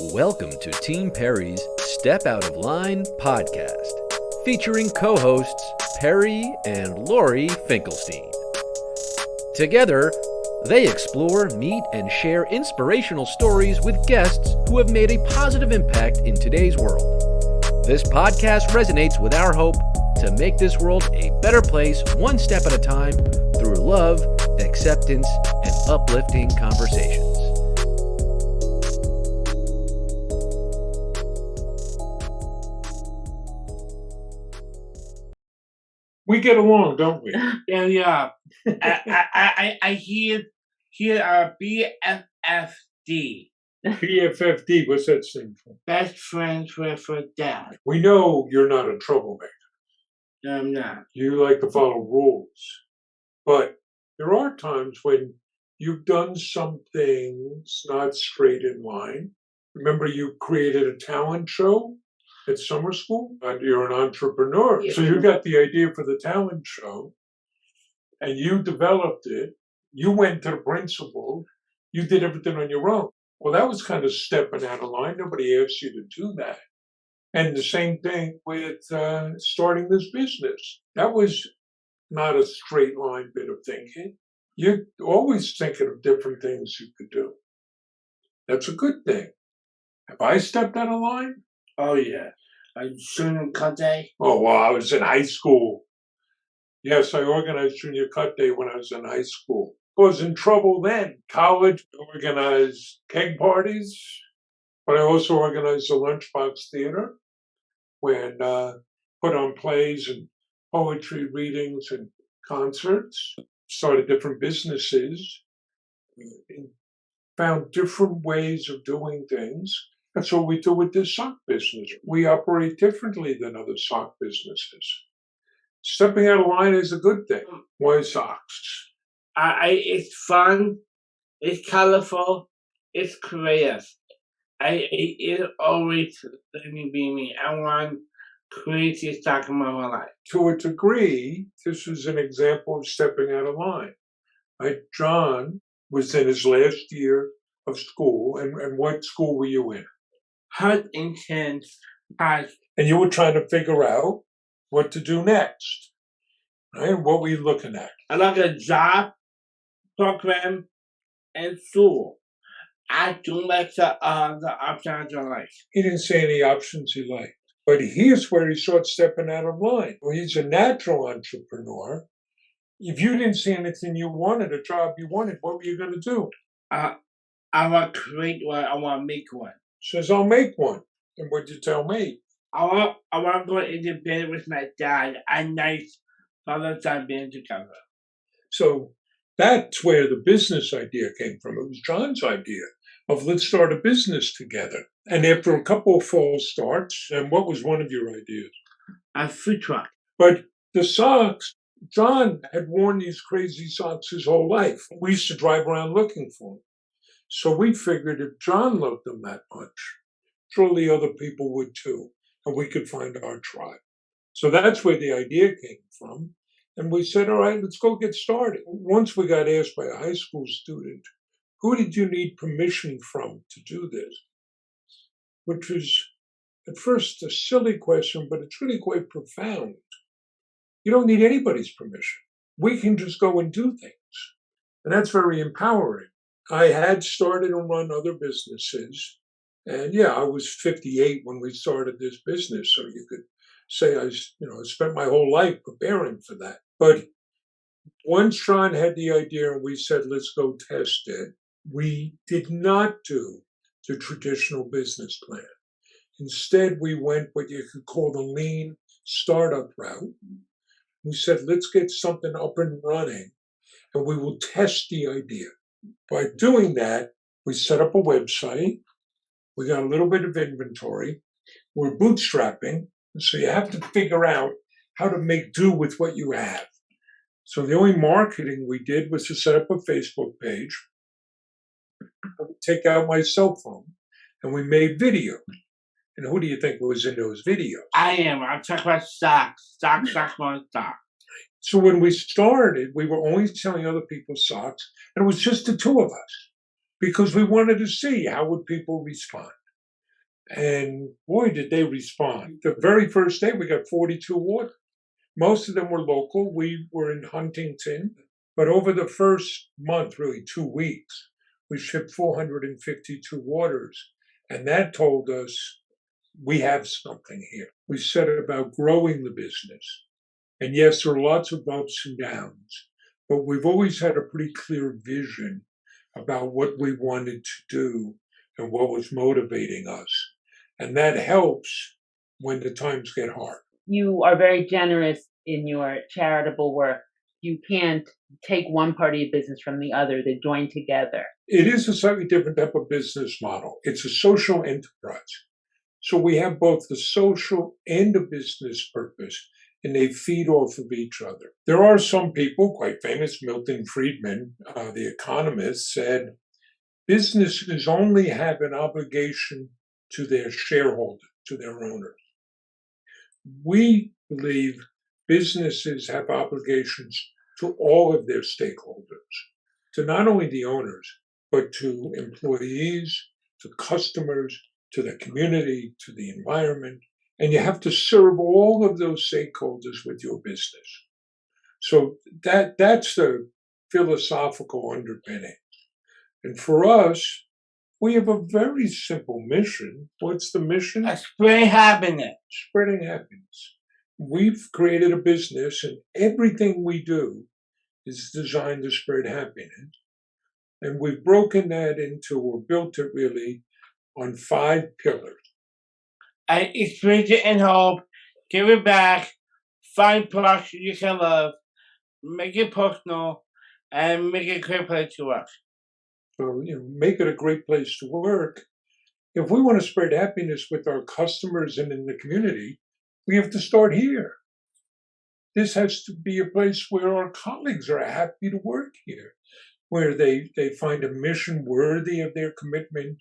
Welcome to Team Perry's Step Out of Line podcast, featuring co-hosts Perry and Lori Finkelstein. Together, they explore, meet, and share inspirational stories with guests who have made a positive impact in today's world. This podcast resonates with our hope to make this world a better place one step at a time through love, acceptance, and uplifting conversations. We get along, don't we? Yeah. I hear BFFD. BFFD, what's that stand for? Best friends for dad. We know you're not a troublemaker. I'm not. You like to follow rules. But there are times when you've done some things not straight in line. Remember you created a talent show at summer school? You're an entrepreneur. Yeah. So you got the idea for the talent show and you developed it. You went to the principal. You did everything on your own. Well, that was kind of stepping out of line. Nobody asked you to do that. And the same thing with starting this business. That was not a straight line bit of thinking. You're always thinking of different things you could do. That's a good thing. Have I stepped out of line? Oh yeah. Junior cut day. Oh, well, I was in high school. Yes, I organized junior cut day when I was in high school. I was in trouble then. College organized keg parties, but I also organized the Lunchbox Theater when put on plays and poetry readings and concerts. Started different businesses, and found different ways of doing things. That's what we do with this sock business. We operate differently than other sock businesses. Stepping out of line is a good thing. Why socks? It's fun. It's colorful. It's creative. It always let me be me. I want creative stock in my whole life. To a degree, this is an example of stepping out of line. John was in his last year of school, and what school were you in? Huntington High. And you were trying to figure out what to do next, right? What were you looking at? I like a job, program, and school. I do like the options I like. He didn't say any options he liked. But here's where he started stepping out of line. Well, he's a natural entrepreneur. If you didn't see anything you wanted, a job you wanted, what were you going to do? I want to create one. I want to make one. Says, I'll make one. And what'd you tell me? I want to go into bed with my dad. A nice father-son being together. So that's where the business idea came from. It was John's idea of let's start a business together. And after a couple of false starts, and what was one of your ideas? A food truck. But the socks, John had worn these crazy socks his whole life. We used to drive around looking for them. So we figured if John loved them that much, surely other people would too, and we could find our tribe. So that's where the idea came from. And we said, all right, let's go get started. Once we got asked by a high school student, who did you need permission from to do this? Which was at first a silly question, but it's really quite profound. You don't need anybody's permission. We can just go and do things. And that's very empowering. I had started and run other businesses. And yeah, I was 58 when we started this business. So you could say I spent my whole life preparing for that. But once John had the idea and we said, let's go test it, we did not do the traditional business plan. Instead, we went what you could call the lean startup route. We said, let's get something up and running, and we will test the idea. By doing that, we set up a website. We got a little bit of inventory. We're bootstrapping, so you have to figure out how to make do with what you have. So the only marketing we did was to set up a Facebook page. I would take out my cell phone, and we made videos. And who do you think was in those videos? I am. I'm talking about socks. Socks. So when we started, we were only selling other people's socks, and it was just the two of us, because we wanted to see how would people respond. And boy, did they respond. The very first day, we got 42 orders. Most of them were local. We were in Huntington. But over the first month, really 2 weeks, we shipped 452 orders. And that told us we have something here. We set about growing the business. And yes, there are lots of ups and downs, but we've always had a pretty clear vision about what we wanted to do and what was motivating us. And that helps when the times get hard. You are very generous in your charitable work. You can't take one party of business from the other. They join together. It is a slightly different type of business model. It's a social enterprise. So we have both the social and the business purpose, and they feed off of each other. There are some people, quite famous, Milton Friedman, the economist, said, businesses only have an obligation to their shareholders, to their owners. We believe businesses have obligations to all of their stakeholders, to not only the owners, but to employees, to customers, to the community, to the environment. And you have to serve all of those stakeholders with your business. So that's the philosophical underpinning. And for us, we have a very simple mission. What's the mission? Spread happiness. Spreading happiness. We've created a business, and everything we do is designed to spread happiness. And we've broken that into, or built it really, on 5 pillars. And experience it and hope, give it back, find products you can love, make it personal, and make it a great place to work. So, make it a great place to work. If we want to spread happiness with our customers and in the community, we have to start here. This has to be a place where our colleagues are happy to work here, where they find a mission worthy of their commitment,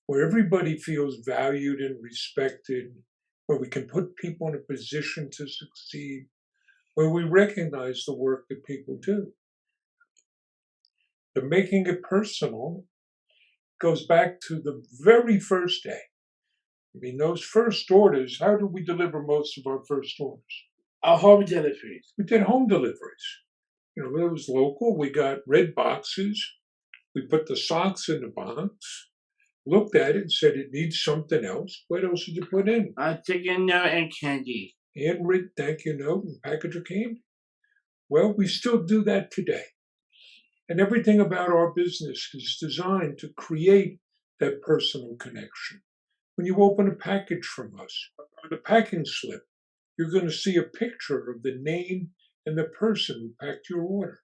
where everybody feels valued and respected, where we can put people in a position to succeed, where we recognize the work that people do. The making it personal goes back to the very first day. I mean, those first orders, how did we deliver most of our first orders? Our home deliveries. We did home deliveries. It was local. We got red boxes. We put the socks in the box, looked at it and said, it needs something else. What else did you put in? A chicken note and candy. Handwritten thank you note and package of candy. Well, we still do that today. And everything about our business is designed to create that personal connection. When you open a package from us, on the packing slip, you're going to see a picture of the name and the person who packed your order.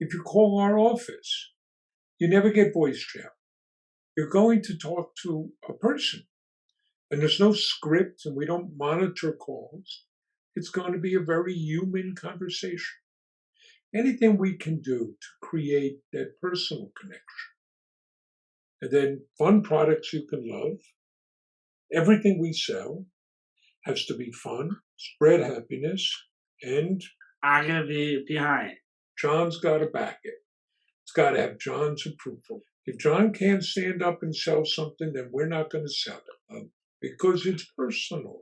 If you call our office, you never get voice chat. You're going to talk to a person. And there's no script, and we don't monitor calls. It's going to be a very human conversation. Anything we can do to create that personal connection. And then fun products you can love. Everything we sell has to be fun, spread happiness, and I'm going to be behind. John's got to back it. It's got to have John's approval. If John can't stand up and sell something, then we're not going to sell it because it's personal.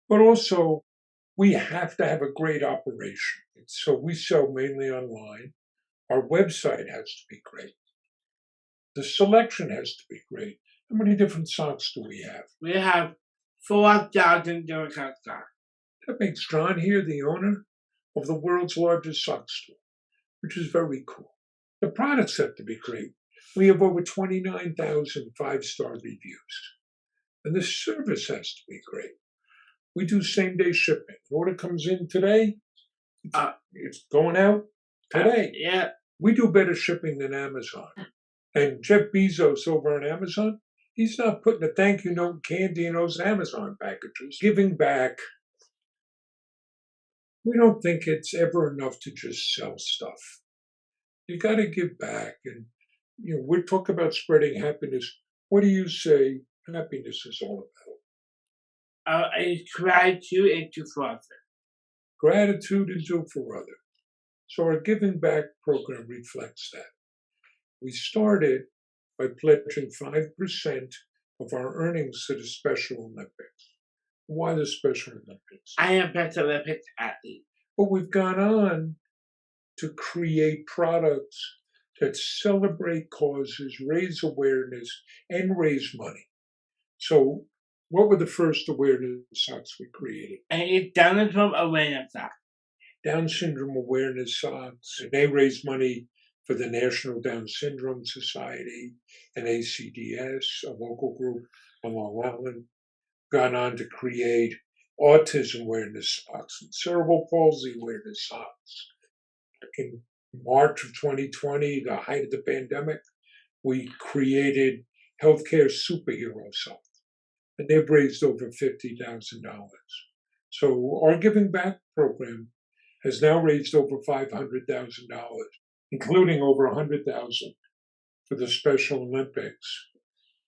But also, we have to have a great operation. So we sell mainly online. Our website has to be great. The selection has to be great. How many different socks do we have? We have 4,000 different kinds of socks. That makes John here the owner of the world's largest sock store, which is very cool. The products have to be great. We have over 29,000 5-star reviews. And the service has to be great. We do same-day shipping. The order comes in today, it's going out today. Yeah. We do better shipping than Amazon. And Jeff Bezos over on Amazon, he's not putting a thank you note candy in those Amazon packages. Giving back, we don't think it's ever enough to just sell stuff. You got to give back. And, we're talking about spreading happiness. What do you say happiness is all about? It's gratitude and do for others. Gratitude and do for others. So our giving back program reflects that. We started by pledging 5% of our earnings to the Special Olympics. Why the Special Olympics? I am a Special Olympics athlete. But we've gone on to create products that celebrate causes, raise awareness, and raise money. So what were the first awareness socks we created? And it's Down syndrome awareness socks. Down syndrome awareness socks. And they raise money for the National Down Syndrome Society and ACDS, a local group on Long Island. Gone on to create autism awareness socks and cerebral palsy awareness socks. In March of 2020, the height of the pandemic, we created healthcare superhero socks, and they've raised over $50,000. So our Giving Back program has now raised over $500,000, including over $100,000 for the Special Olympics.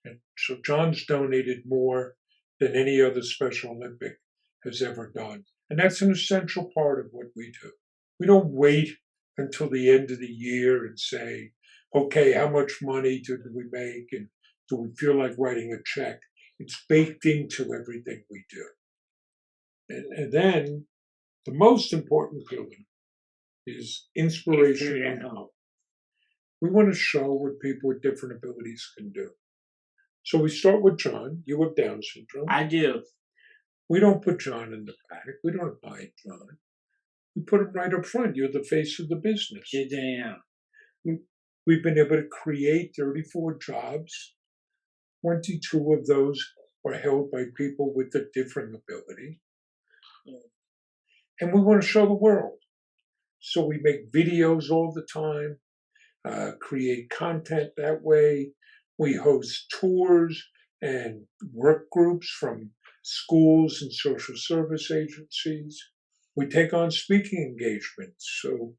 And so John's donated more than any other Special Olympic has ever done. And that's an essential part of what we do. We don't wait until the end of the year and say, okay, how much money did we make and do we feel like writing a check? It's baked into everything we do. And then the most important feeling is inspiration and hope. We want to show what people with different abilities can do. So we start with John. You have Down syndrome. I do. We don't put John in the back. We don't hide John. We put him right up front. You're the face of the business. Yes, I am. We've been able to create 34 jobs. 22 of those are held by people with a different ability. And we want to show the world. So we make videos all the time, create content that way. We host tours and work groups from schools and social service agencies. We take on speaking engagements. So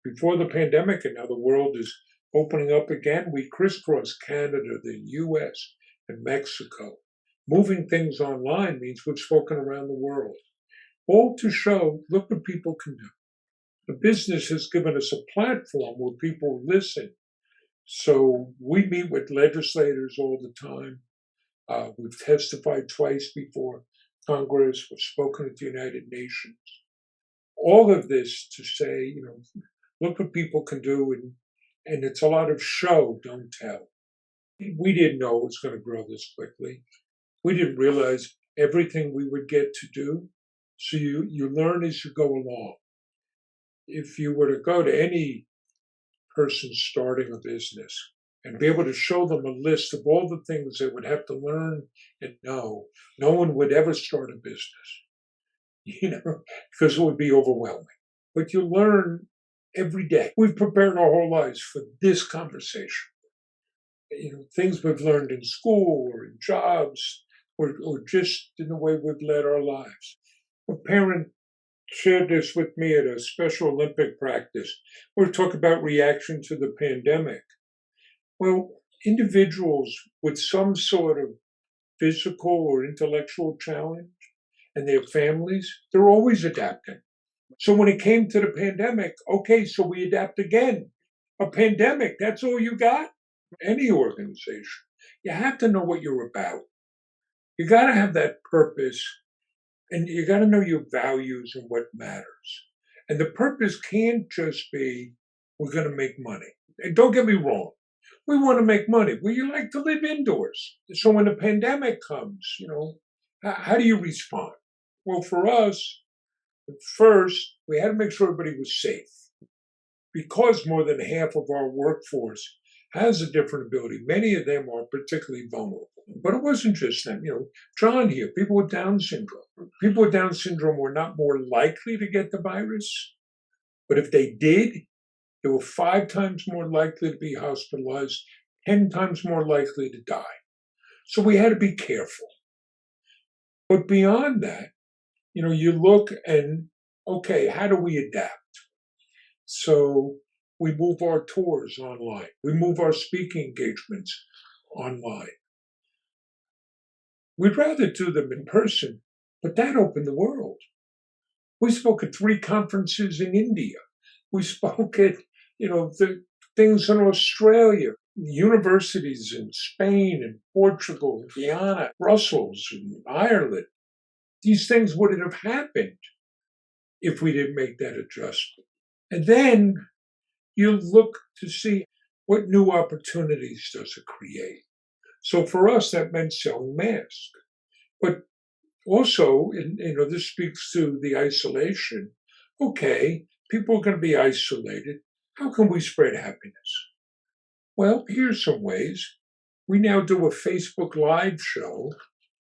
before the pandemic, and now the world is opening up again, we crisscross Canada, the US, and Mexico. Moving things online means we've spoken around the world. All to show, look what people can do. The business has given us a platform where people listen. So we meet with legislators all the time. We've testified twice before Congress. We've spoken at the United Nations. All of this to say, look what people can do. And it's a lot of show, don't tell. We didn't know it was going to grow this quickly. We didn't realize everything we would get to do. So you learn as you go along. If you were to go to any person starting a business and be able to show them a list of all the things they would have to learn and know, no one would ever start a business, because it would be overwhelming. But you learn every day. We've prepared our whole lives for this conversation. Things we've learned in school or in jobs or just in the way we've led our lives. A parent shared this with me at a Special Olympic practice. We're talking about reaction to the pandemic. Well, individuals with some sort of physical or intellectual challenge and their families, they're always adapting. So when it came to the pandemic, okay, so we adapt again. A pandemic, that's all you got? Any organization. You have to know what you're about. You got to have that purpose. And you got to know your values and what matters. And the purpose can't just be, we're going to make money. And don't get me wrong. We want to make money. We like to live indoors. So when the pandemic comes, how do you respond? Well, for us, first, we had to make sure everybody was safe. Because more than half of our workforce has a different ability. Many of them are particularly vulnerable. But it wasn't just them. John here, people with Down syndrome. People with Down syndrome were not more likely to get the virus. But if they did, they were 5 times more likely to be hospitalized, 10 times more likely to die. So we had to be careful. But beyond that, you look and, okay, how do we adapt? So we move our tours online. We move our speaking engagements online. We'd rather do them in person, but that opened the world. We spoke at 3 conferences in India. We spoke at, the things in Australia. universities in Spain and Portugal and Guyana, Brussels and Ireland. These things wouldn't have happened if we didn't make that adjustment. And then you look to see what new opportunities does it create. So for us, that meant selling masks. But also, this speaks to the isolation. Okay, people are going to be isolated. How can we spread happiness? Well, here's some ways. We now do a Facebook Live show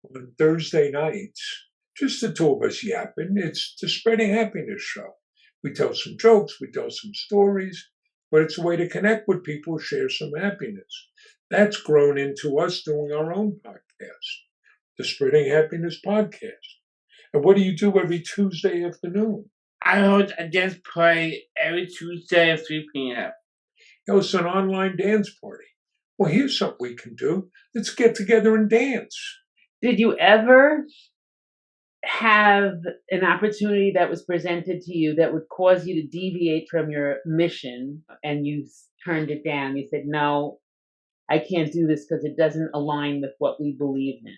on Thursday nights, just the two of us yapping. It's the Spreading Happiness show. We tell some jokes, we tell some stories, but it's a way to connect with people, share some happiness. That's grown into us doing our own podcast, the Spreading Happiness podcast. And what do you do every Tuesday afternoon? I hold a dance party every Tuesday at 3 p.m. It's an online dance party. Well, here's something we can do. Let's get together and dance. Did you ever have an opportunity that was presented to you that would cause you to deviate from your mission and you turned it down? You said, no, I can't do this because it doesn't align with what we believe in.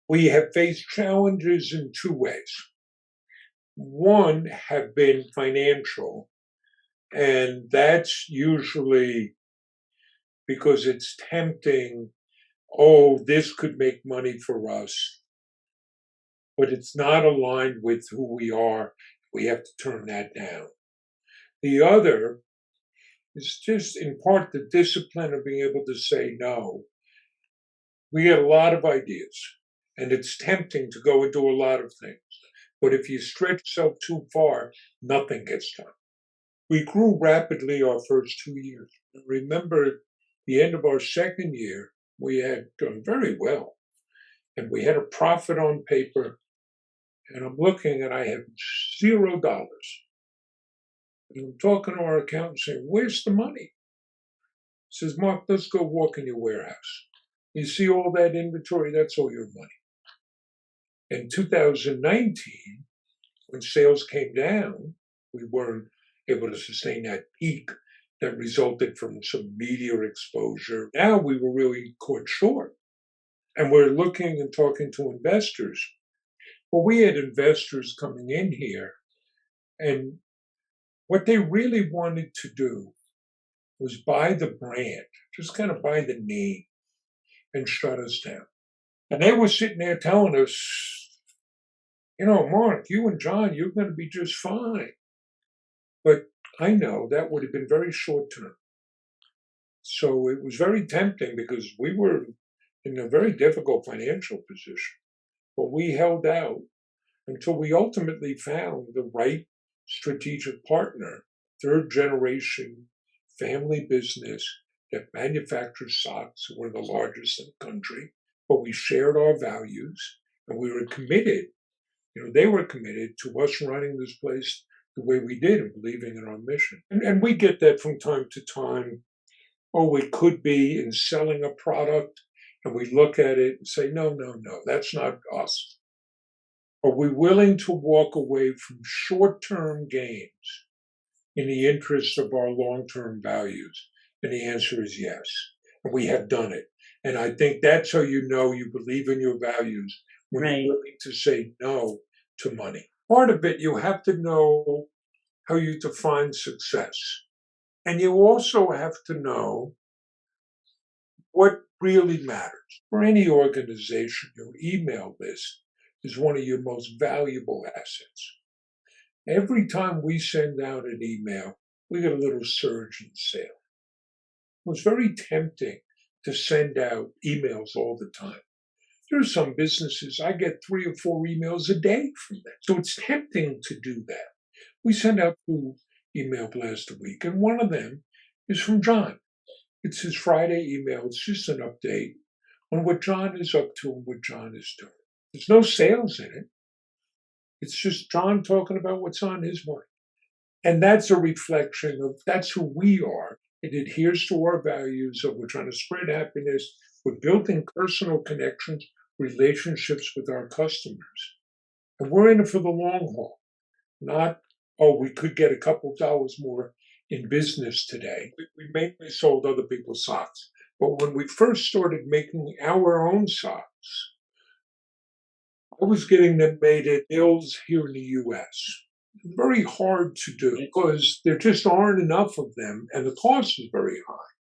We have faced challenges in two ways. One have been financial, and that's usually because it's tempting. Oh, this could make money for us, but it's not aligned with who we are. We have to turn that down. The other is just in part the discipline of being able to say no. We get a lot of ideas, and it's tempting to go and do a lot of things. But if you stretch yourself too far, nothing gets done. We grew rapidly our first 2 years. Remember, the end of our second year, we had done very well. And we had a profit on paper. And I'm looking and I have $0. And I'm talking to our accountant saying, where's the money? He says, Mark, let's go walk in your warehouse. You see all that inventory? That's all your money. In 2019, when sales came down, we weren't able to sustain that peak that resulted from some media exposure. Now we were really caught short. And we're looking and talking to investors. Well, we had investors coming in here, and what they really wanted to do was buy the brand, just kind of buy the name, and shut us down. And they were sitting there telling us, Mark, you and John, you're going to be just fine. But I know that would have been very short term. So it was very tempting because we were in a very difficult financial position. But we held out until we ultimately found the right strategic partner, third generation family business that manufactures socks. We're the largest in the country, but we shared our values and we were committed. They were committed to us running this place the way we did and believing in our mission. And we get that from time to time. Oh, it could be in selling a product, and we look at it and say, no, that's not us. Are we willing to walk away from short-term gains in the interest of our long-term values? And the answer is yes. And we have done it. And I think that's how you know you believe in your values, when Right. you're willing to say no to money. Part of it, you have to know how you define success. And you also have to know what really matters. For any organization, your email list is one of your most valuable assets. Every time we send out an email, we get a little surge in sale. It was very tempting to send out emails all the time. There are some businesses, I get 3 or 4 emails a day from them. So it's tempting to do that. We send out 2 email blasts a week, and one of them is from John. It's his Friday email. It's just an update on what John is up to and what John is doing. There's no sales in it. It's just John talking about what's on his mind. And that's a reflection of that's who we are. It adheres to our values of we're trying to spread happiness. We're building personal connections, relationships with our customers. And we're in it for the long haul, not, we could get a couple dollars more in business today. We mainly sold other people's socks. But when we first started making our own socks, I was getting them made at mills here in the US. Very hard to do because there just aren't enough of them and the cost is very high.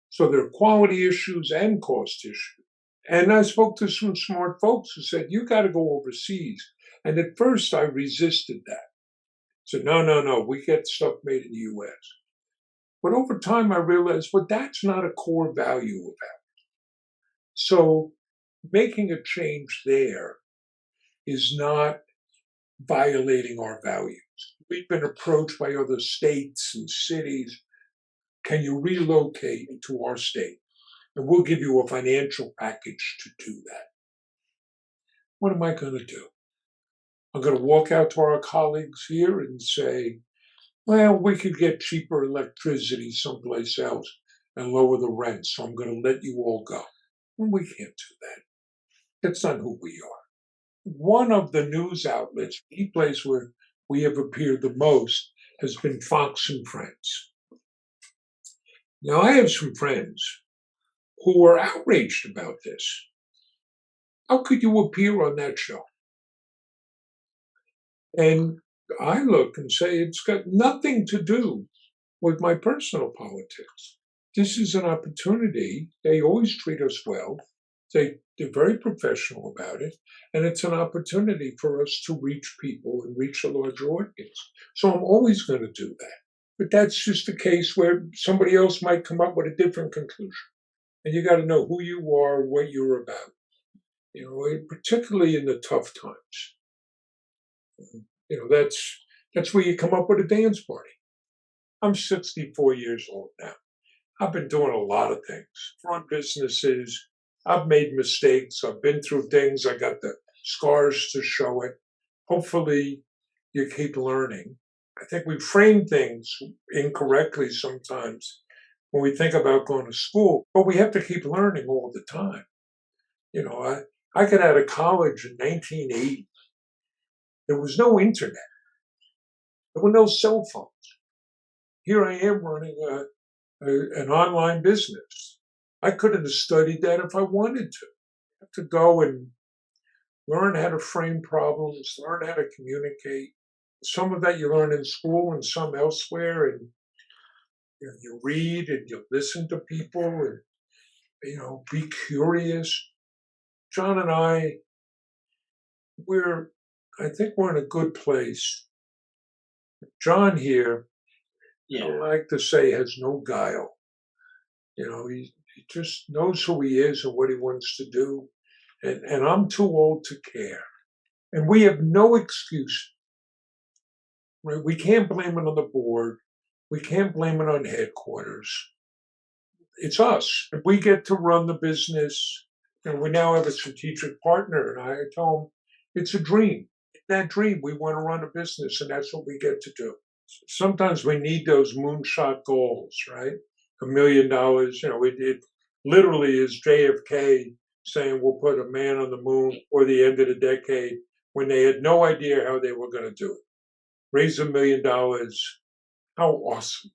So there are quality issues and cost issues. And I spoke to some smart folks who said, you got to go overseas. And at first I resisted that. Said, no, we get stuff made in the US. But over time I realized, well, that's not a core value of ours. So making a change there is not violating our values. We've been approached by other states and cities. Can you relocate to our state? And we'll give you a financial package to do that. What am I going to do? I'm going to walk out to our colleagues here and say, well, we could get cheaper electricity someplace else and lower the rent, so I'm going to let you all go. Well, we can't do that. That's not who we are. One of the news outlets, the place where we have appeared the most, has been Fox and Friends. Now, I have some friends who are outraged about this. How could you appear on that show? And I look and say, it's got nothing to do with my personal politics. This is an opportunity. They always treat us well. They're very professional about it. And it's an opportunity for us to reach people and reach a larger audience. So I'm always going to do that. But that's just a case where somebody else might come up with a different conclusion. And you got to know who you are, what you're about. Particularly in the tough times. That's where you come up with a dance party. I'm 64 years old now. I've been doing a lot of things. Run businesses. I've made mistakes. I've been through things. I got the scars to show it. Hopefully, you keep learning. I think we frame things incorrectly sometimes when we think about going to school, but we have to keep learning all the time. I got out of college in 1980. There was no internet. There were no cell phones. Here I am running an online business. I couldn't have studied that if I wanted to. I have to go and learn how to frame problems, learn how to communicate. Some of that you learn in school and some elsewhere. And you read and you listen to people and, be curious. John and I think we're in a good place. John here, I like to say, has no guile. He just knows who he is and what he wants to do. And I'm too old to care. And we have no excuse. Right? We can't blame it on the board. We can't blame it on headquarters. It's us. We get to run the business. And we now have a strategic partner. And I told him, it's a dream. In that dream, we want to run a business, and that's what we get to do. Sometimes we need those moonshot goals, right? $1 million. It literally is JFK saying we'll put a man on the moon or the end of the decade when they had no idea how they were going to do it. Raise $1 million. How awesome.